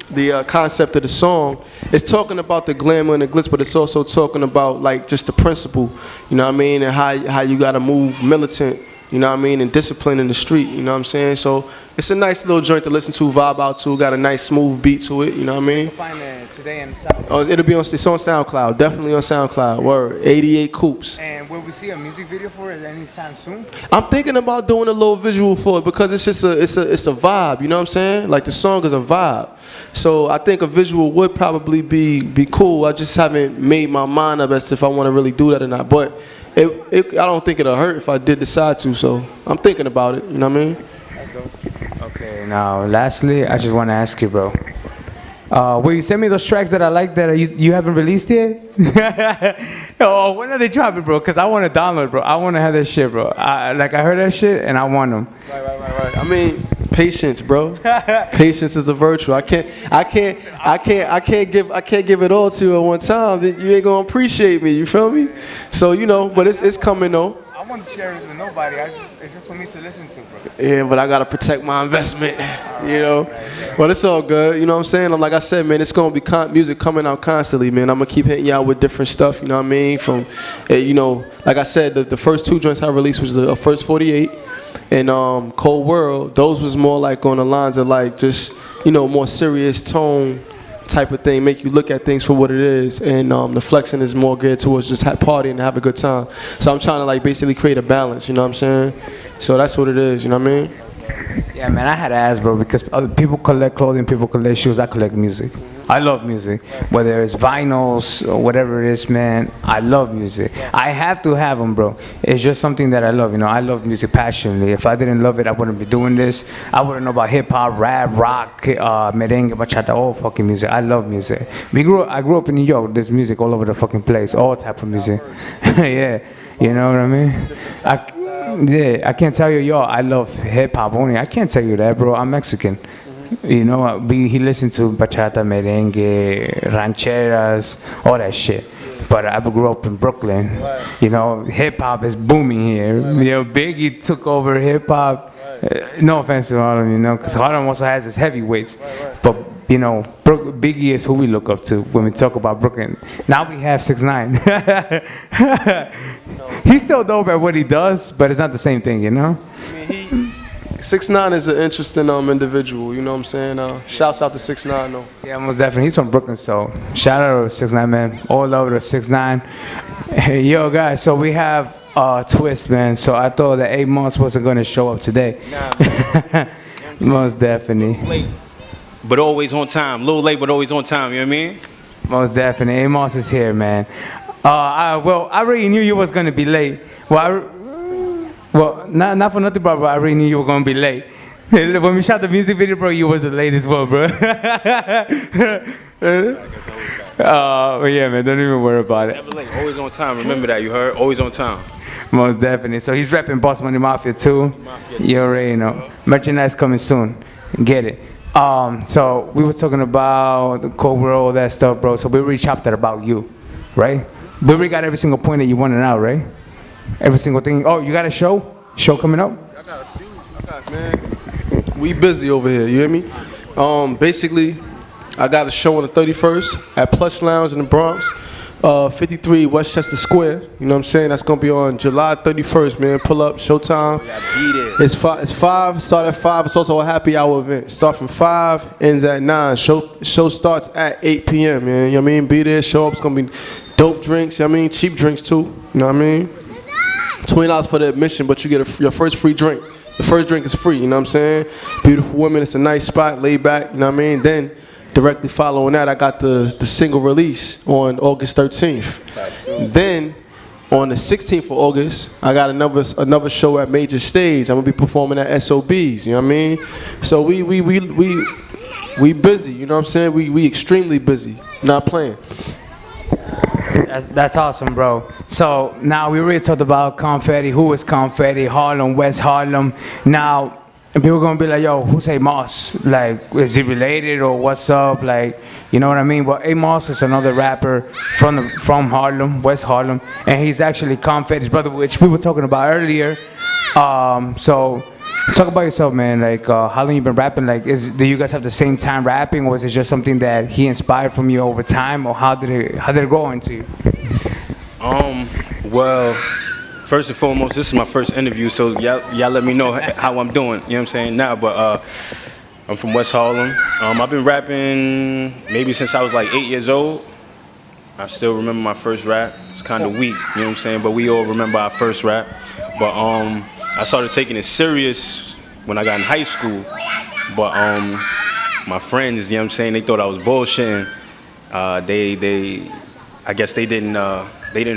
the concept of the song is talking about the glamour and the glitz, but it's also talking about, like, just the principle, you know what I mean, and how you gotta move militant, you know what I mean, and discipline in the street, you know what I'm saying? So it's a nice little joint to listen to, vibe out to, got a nice smooth beat to it, you know what I mean? You can find it today in SoundCloud. Oh, it's on SoundCloud, definitely on SoundCloud, word, 88 Coops. And will we see a music video for it anytime soon? I'm thinking about doing a little visual for it because it's just it's a vibe, you know what I'm saying? Like, the song is a vibe. So I think a visual would probably be cool. I just haven't made my mind up as if I want to really do that or not. But I don't think it'll hurt if I did decide to, so I'm thinking about it, you know what I mean? That's dope. Okay, now lastly, I just want to ask you, bro. Will you send me those tracks that I like that you haven't released yet? Oh, when are they dropping, bro? Because I want to download, bro. I want to have that shit, bro. I heard that shit and I want them. Right. I mean, Patience, bro. Patience is a virtue. I can't give it all to you at one time. Then you ain't gonna appreciate me. You feel me? So you know, but it's coming though. I want to share it with nobody. It's just for me to listen to, bro. Yeah, but I gotta protect my investment. You know, but it's all good. You know what I'm saying? Like I said, man, it's gonna be music coming out constantly, man. I'm gonna keep hitting y'all with different stuff. You know what I mean? From, you know, like I said, the first 2 joints I released was the first 48. And Cold World, those was more like on the lines of like just, you know, more serious tone type of thing, make you look at things for what it is. And the flexing is more geared towards just partying and have a good time. So I'm trying to like basically create a balance, you know what I'm saying? So that's what it is, you know what I mean? Yeah, man, I had to ask, bro, because other people collect clothing, people collect shoes, I collect music. I love music, whether it's vinyls or whatever it is, man. I love music. I have to have them, bro. It's just something that I love, you know. I love music passionately. If I didn't love it, I wouldn't be doing this. I wouldn't know about hip hop, rap, rock, merengue, bachata, all fucking music. I love music. I grew up in New York. There's music all over the fucking place, all type of music. Yeah, you know what I mean? I can't tell you, yo, I love hip hop only. I can't tell you that, bro. I'm Mexican. You know, he listened to bachata, merengue, rancheras, all that shit. But I grew up in Brooklyn. You know, hip hop is booming here. You know, Biggie took over hip hop. No offense to Harlem, you know, because Harlem also has its heavyweights. But you know, Biggie is who we look up to when we talk about Brooklyn. Now we have 6ix9ine. He's still dope at what he does, but it's not the same thing, you know. 6ix9ine is an interesting individual, you know what I'm saying? Shouts out to 6ix9ine though. Yeah, most definitely. He's from Brooklyn, so shout out to 6ix9ine, man. All love to 6ix9ine. Hey, yo, guys, so we have a twist, man. So I thought that Amos wasn't going to show up today. Nah. Most definitely. Late, but always on time. A little late, but always on time, you know what I mean? Most definitely. Amos is here, man. I already knew you was going to be late. Well, not for nothing, bro, but I already knew you were going to be late. When we shot the music video, bro, you was late as well, bro. Yeah, man, don't even worry about it. Never late, always on time. Remember that, you heard? Always on time. Most definitely. So he's repping Boss Money Mafia too. You already know. Merchandise coming soon. Get it. So we were talking about the Cold World, all that stuff, bro. So we already chopped that about you, right? We already got every single point that you wanted out, right? Every single thing. Oh, you got a show? Show coming up? I got a few. Man. We busy over here, you hear me? Basically, I got a show on the 31st at Plush Lounge in the Bronx, 53 Westchester Square. You know what I'm saying? That's gonna be on July 31st, man. Pull up, showtime. It's 5. Start at 5. It's also a happy hour event. Start from 5, ends at 9. Show starts at 8 p.m. Man. You know what I mean? Be there. Show up. It's gonna be dope drinks. You know what I mean? Cheap drinks too. You know what I mean? $20 for the admission, but you get your first free drink. The first drink is free, you know what I'm saying? Beautiful women, it's a nice spot, laid back, you know what I mean? Then, directly following that, I got the single release on August 13th. Then, on the 16th of August, I got another show at Major Stage. I'm gonna be performing at SOBs, you know what I mean? So we busy, you know what I'm saying? We extremely busy, not playing. That's awesome, bro. So now we already talked about Con-Phetti. Who is Con-Phetti? Harlem, West Harlem. Now people are gonna be like, yo, who's Amos? Like, is he related or what's up? Like, you know what I mean? Well, Amos is another rapper from Harlem, West Harlem, and he's actually Con-Phetti's brother, which we were talking about earlier. So talk about yourself, man. Like, how long you been rapping? Like, do you guys have the same time rapping, or is it just something that he inspired from you over time, or how did it grow into you? Well, first and foremost, this is my first interview, so y'all let me know how I'm doing. You know what I'm saying now, but I'm from West Harlem. I've been rapping maybe since I was like 8 years old. I still remember my first rap. It's kind of weak, you know what I'm saying, but we all remember our first rap. But I started taking it serious when I got in high school, but my friends, you know what I'm saying, they thought I was bullshitting. I guess they didn't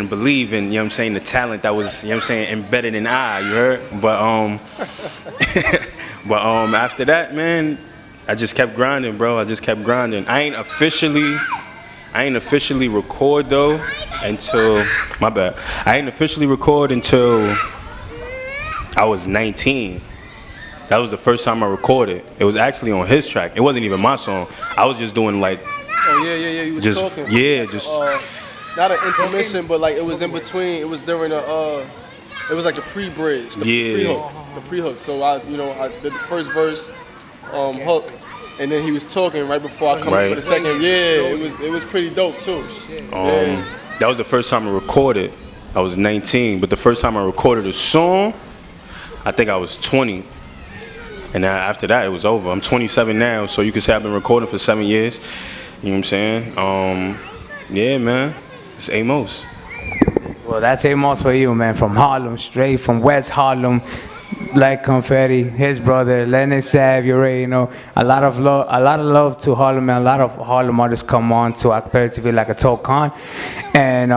believe in, you know what I'm saying, the talent that was, you know what I'm saying, embedded in I, you heard? But after that, man, I just kept grinding, bro. I just kept grinding. I ain't officially record though until, my bad. I ain't officially record until I was 19. That was the first time I recorded. It was actually on his track. It wasn't even my song. I was just doing like, Oh yeah. You was just talking. yeah, just Not an intermission, but like it was in between. It was during it was like the pre-bridge, the pre-hook. So I did the first verse, hook, and then he was talking right before I come up with the second. Yeah, it was pretty dope too. That was the first time I recorded. I was 19, but the first time I recorded a song, I think I was 20. And then after that, it was over. I'm 27 now, so you could say I've been recording for 7 years. You know what I'm saying? Yeah, man. It's Amos. Well, that's Amos for you, man. From Harlem, straight from West Harlem. Like Con-Phetti, his brother, Lennon Sav, you already know. A lot of love to Harlem, and a lot of Harlem artists come on to AcapellicTV, like I told Con. And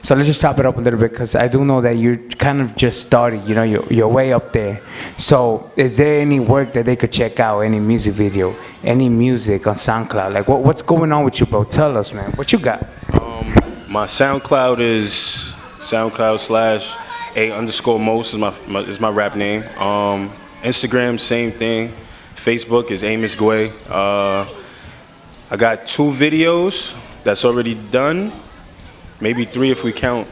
so let's just chop it up a little bit, because I do know that you're kind of just started, you know, you're way up there. So is there any work that they could check out, any music video, any music on SoundCloud? Like what's going on with you, bro? Tell us, man. What you got? My SoundCloud is SoundCloud/A_Mos is my rap name. Instagram, same thing. Facebook is Amos Guay. I got 2 videos that's already done. Maybe 3 if we count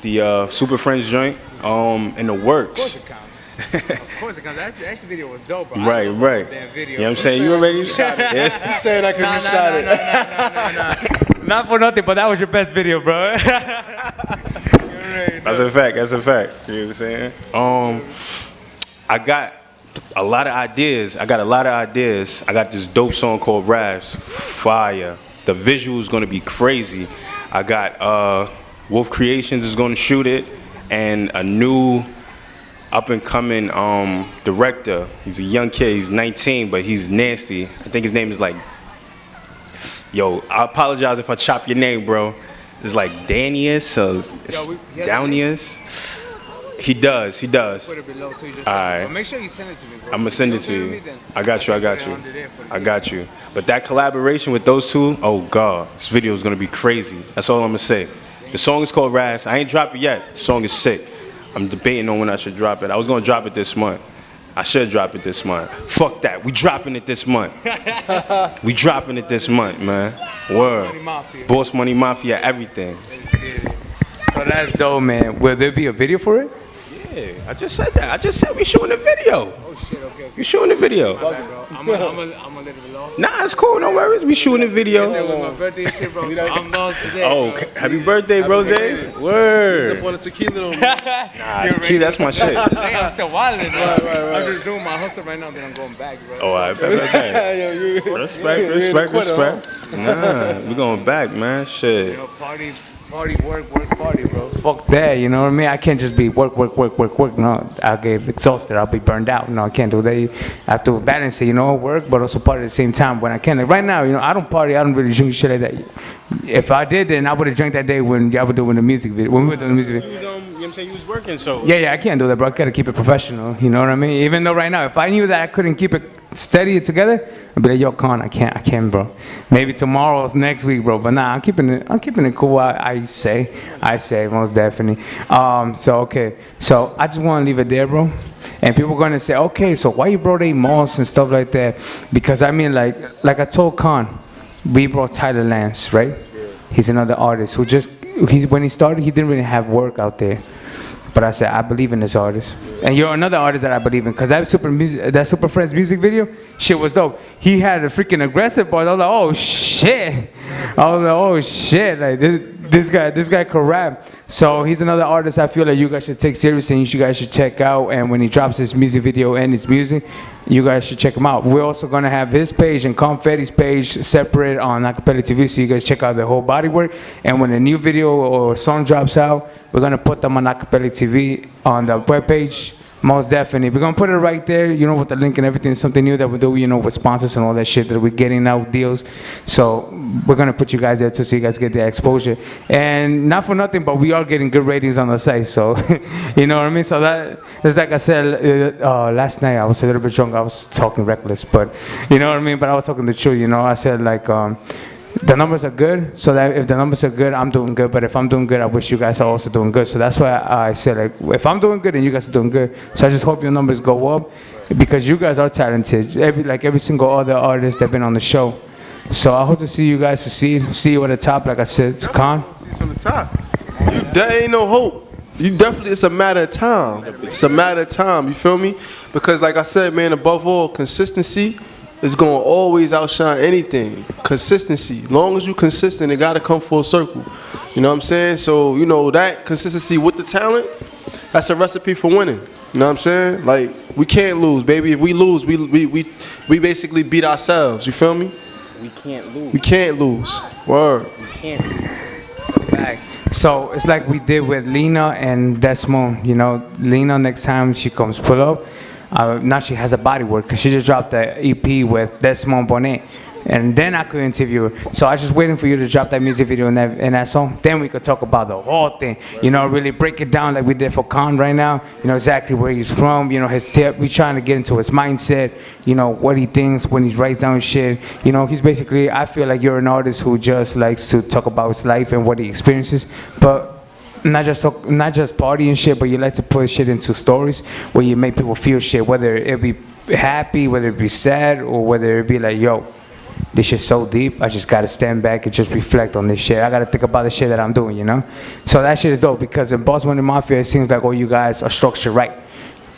the Super Friends joint in the works. Of course it counts. That actually video was dope, bro. Right. You know what I'm saying? You already shot it. Yes. You saying that because you shot it. Not for nothing, but that was your best video, bro. That's a fact. You know what I'm saying? I got a lot of ideas. I got this dope song called Raps. Fire. The visual's gonna be crazy. I got Wolf Creations is gonna shoot it, and a new up and coming director. He's a young kid. He's 19, but he's nasty. I think his name is like. Yo, I apologize if I chop your name, bro. It's like Danius or Downius. He does. Put it below too. All right. Make sure you send it to me, bro. I'm gonna send it to you. I got you. But that collaboration with those two, oh God, this video is gonna be crazy. That's all I'm gonna say. The song is called Raz. I ain't dropped it yet. The song is sick. I'm debating on when I should drop it. I was gonna drop it this month. I should drop it this month. Fuck that. We dropping it this month. Man. Word. Boss Money Mafia, everything. So that's dope, man. Will there be a video for it? Yeah, I just said that. I just said we shooting a video. Oh shit, okay. We shooting a video. My bad, bro. I'm a little bit lost. Nah, it's cool. No worries. We shooting a video. It was my birthday and shit, bro. So I'm lost today. Oh, happy birthday, Rose. Word. Up on a tequila. Nah, tequila, that's my shit. Hey, I'm still wilding, bro. Right. I'm just doing my hustle right now, then I'm going back, bro. Oh, I bet. Respect. Nah, we going back, man. Shit. You know, party, work, party, bro. Fuck that, you know what I mean? I can't just be work. No, I'll get exhausted. I'll be burned out. No, I can't do that. I have to balance it, you know, work, but also party at the same time when I can. Like right now, you know, I don't party. I don't really drink shit like that. If I did, then I would have drank that day when y'all were doing the music video. When we were doing the music video. You know what I'm saying? You was working, so. Yeah, I can't do that, bro. I gotta keep it professional. You know what I mean? Even though right now, if I knew that I couldn't keep it steady together, I'd be like, yo, Con, I can't, bro. Maybe tomorrow's next week, bro. But nah, I'm keeping it cool. I say, most definitely. So I just want to leave it there, bro. And people are gonna say, okay, so why you brought Amos and stuff like that? Because I mean, like I told Con, we brought Tyler Lance, right? He's another artist who when he started, he didn't really have work out there. But I said, I believe in this artist. And you're another artist that I believe in. Because that Super Friends music video, shit was dope. He had a freaking aggressive part. I was like, oh shit. Like, this guy could rap. So he's another artist I feel like you guys should take seriously and you guys should check out. And when he drops his music video and his music, you guys should check him out. We're also going to have his page and Con-Phetti's page separate on AcapellicTV, so you guys check out the whole body work. And when a new video or song drops out, we're going to put them on AcapellicTV on the webpage. Most definitely. We're going to put it right there, you know, with the link and everything. Something new that we do, you know, with sponsors and all that shit that we're getting out deals. So we're going to put you guys there too so you guys get the exposure. And not for nothing, but we are getting good ratings on the site. So, you know what I mean? So that's like I said, last night I was a little bit drunk. I was talking reckless, but you know what I mean? But I was talking the truth, you know. I said like, the numbers are good, so that if the numbers are good, I'm doing good. But if I'm doing good, I wish you guys are also doing good. So that's why I said, like, if I'm doing good and you guys are doing good, so I just hope your numbers go up, because you guys are talented. Every single other artist that's been on the show. So I hope to see you guys succeed. See you at the top, like I said, to Con. See you on the top. There ain't no hope. You definitely, it's a matter of time. It's a matter of time, you feel me? Because like I said, man, above all, consistency is going to always outshine anything. Consistency. As long as you consistent, it got to come full circle. You know what I'm saying? So, you know, that consistency with the talent, that's a recipe for winning. You know what I'm saying? Like, we can't lose, baby. If we lose, we basically beat ourselves. You feel me? We can't lose. We can't lose. Word. We can't lose. It's a fact. So it's like we did with Lena and Desmond. You know, Lena, next time she comes pull up, now she has a body work, because she just dropped the EP with Desmond Bonnet. And then I could interview her. So I was just waiting for you to drop that music video and that song. Then we could talk about the whole thing. You know, really break it down like we did for Con right now. You know, exactly where he's from, you know, his tip. We trying to get into his mindset, you know, what he thinks when he writes down shit. You know, he's basically, I feel like you're an artist who just likes to talk about his life and what he experiences. But not just party and shit, but you like to put shit into stories where you make people feel shit, whether it be happy, whether it be sad, or whether it be like, yo, this shit's so deep, I just gotta stand back and just reflect on this shit. I gotta think about the shit that I'm doing, you know? So that shit is dope, because in Boss Money Mafia, it seems like all you guys are structured right.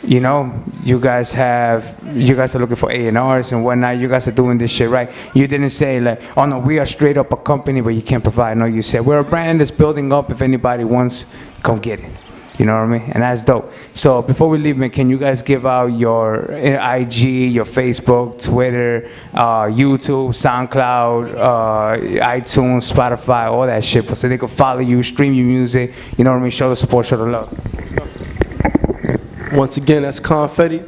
You know, you guys are looking for A&Rs and whatnot. You guys are doing this shit right. You didn't say like, oh no, we are straight up a company, but you can't provide. No, you said we're a brand that's building up. If anybody wants, come get it. You know what I mean? And that's dope. So before we leave, man, can you guys give out your IG, your Facebook, Twitter, YouTube, SoundCloud, iTunes, Spotify, all that shit, so they can follow you, stream your music, you know what I mean? Show the support, show the love. Once again, that's Con-Phetti.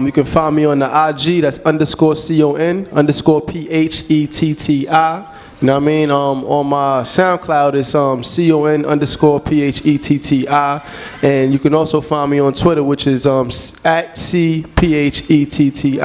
You can find me on the IG, that's _CON_PHETTI. You know what I mean? On my SoundCloud, it's CON_PHETTI. And you can also find me on Twitter, which is at CPHETTI.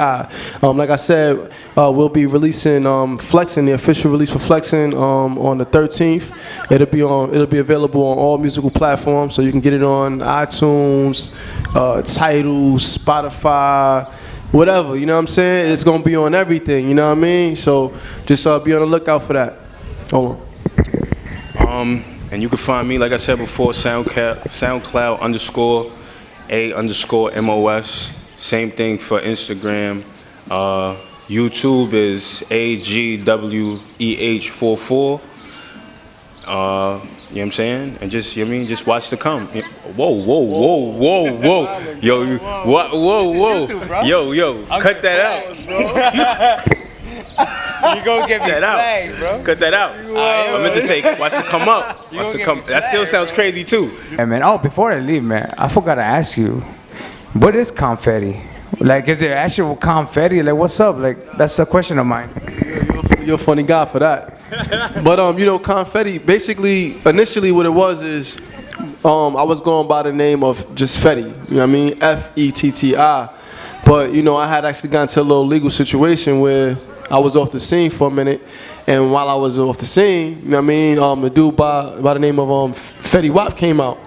Like I said, we'll be releasing Flexing, the official release for Flexing, on the 13th. It'll be available on all musical platforms, so you can get it on iTunes, Tidal, Spotify, whatever, you know what I'm saying? It's gonna be on everything, you know what I mean? So just be on the lookout for that. Hold on. And you can find me, like I said before, SoundCloud _A_MOS. Same thing for Instagram. YouTube is AGWEH44. You know what I'm saying? And just, you know what I mean, just watch the come. Whoa. Yo, what? Whoa. Yo, cut that out. You gonna get that out, bro. Cut that out. I meant to say, watch it come up. Watch it come. That still sounds crazy too. Hey man, before I leave, man, I forgot to ask you, what is Con-Phetti? Like, is it actual Con-Phetti? Like, what's up? Like, that's a question of mine. You're a funny guy for that. But you know, Con-Phetti, basically, initially what it was is, I was going by the name of just Fetty. You know what I mean? FETTI. But you know, I had actually gotten into a little legal situation where I was off the scene for a minute, and while I was off the scene, you know what I mean, a dude by the name of Fetty Wap came out.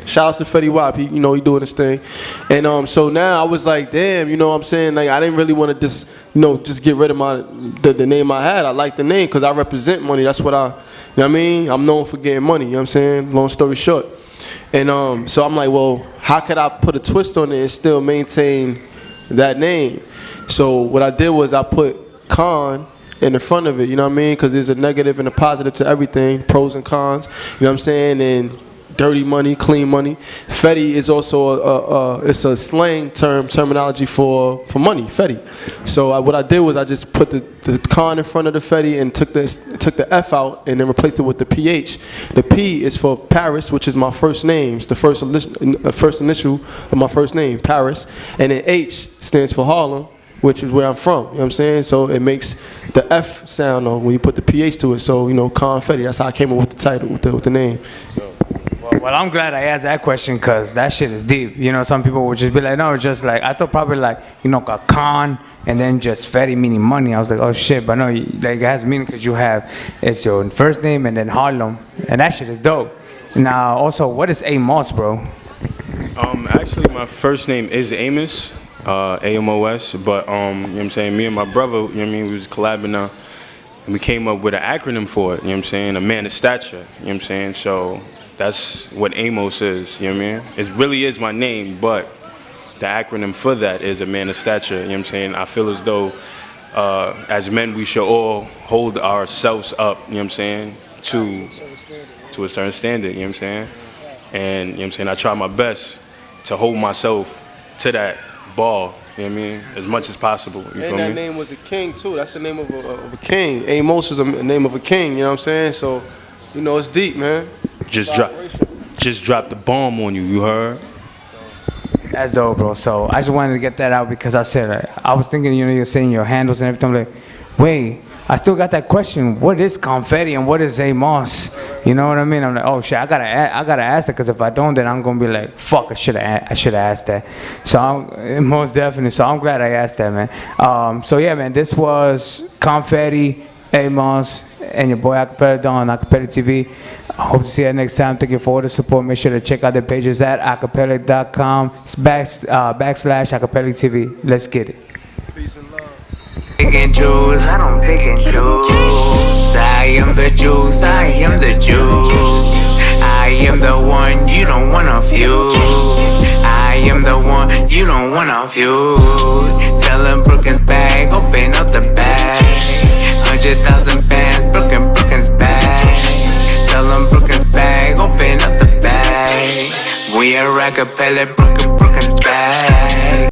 Shout out to Fetty Wap, he doing his thing. And so now I was like, damn, you know what I'm saying? Like, I didn't really want to just get rid of the name I had. I like the name because I represent money. That's what you know what I mean? I'm known for getting money, you know what I'm saying? Long story short. And so I'm like, well, how could I put a twist on it and still maintain that name? So what I did was I put Con in the front of it, you know what I mean? Because there's a negative and a positive to everything, pros and cons, you know what I'm saying? And dirty money, clean money. Fetty is also it's a slang terminology for money, Fetty. So what I did was I just put the con in front of the Fetty and took the F out and then replaced it with the PH. The P is for Paris, which is my first name. It's the first initial of my first name, Paris. And then H stands for Harlem, which is where I'm from, you know what I'm saying? So it makes the F sound on when you put the PH to it. So, Con-Phetti, that's how I came up with the title, with the name. Well, I'm glad I asked that question because that shit is deep. You know, some people would just be like, no, just like, I thought probably like, you know, a con and then just Phetti meaning money. I was like, oh shit, but no, like it has meaning because you have, it's your first name and then Harlem. And that shit is dope. Now, also, what is Amos, bro? Actually, my first name is Amos, A-M-O-S, but, you know what I'm saying, me and my brother, you know what I mean, we was collabing now, and we came up with an acronym for it, you know what I'm saying, a man of stature, you know what I'm saying, so that's what Amos is, you know what I mean? It really is my name, but the acronym for that is a man of stature, you know what I'm saying? I feel as though, as men, we should all hold ourselves up, you know what I'm saying, to a certain standard, you know what I'm saying? And, you know what I'm saying, I try my best to hold myself to that ball, you know what I mean, as much as possible, you feel me? And that name was a king, too. That's the name of a king. Amos is a name of a king, you know what I'm saying? So, you know, it's deep, man. Just drop the bomb on you, you heard? That's dope, bro. So I just wanted to get that out because I said, I was thinking, you know, you're saying your handles and everything. I'm like, wait, I still got that question. What is Con-Phetti and what is Amos? You know what I mean? I'm like, oh shit, I gotta ask that because if I don't, then I'm gonna be like, fuck, I should have asked that. So most definitely. So I'm glad I asked that, man. So yeah, man, this was Con-Phetti, Amos, and your boy Acapellic on AcapellicTV. I hope to see you next time. Thank you for all the support. Make sure to check out the pages at acapellic.com / AcapellicTV. Let's get it. Peace and love. Pick and choose, I don't pick and choose. I am the juice, I am the juice. I am the one you don't wanna fuse. I am the one you don't wanna fuse. Tell them Brooklyn's bag, open up the bag. 100,000 bands, Brooklyn's bag. Tell them Brooklyn's bag, open up the bag. We are Acapellic, Brooklyn's bag.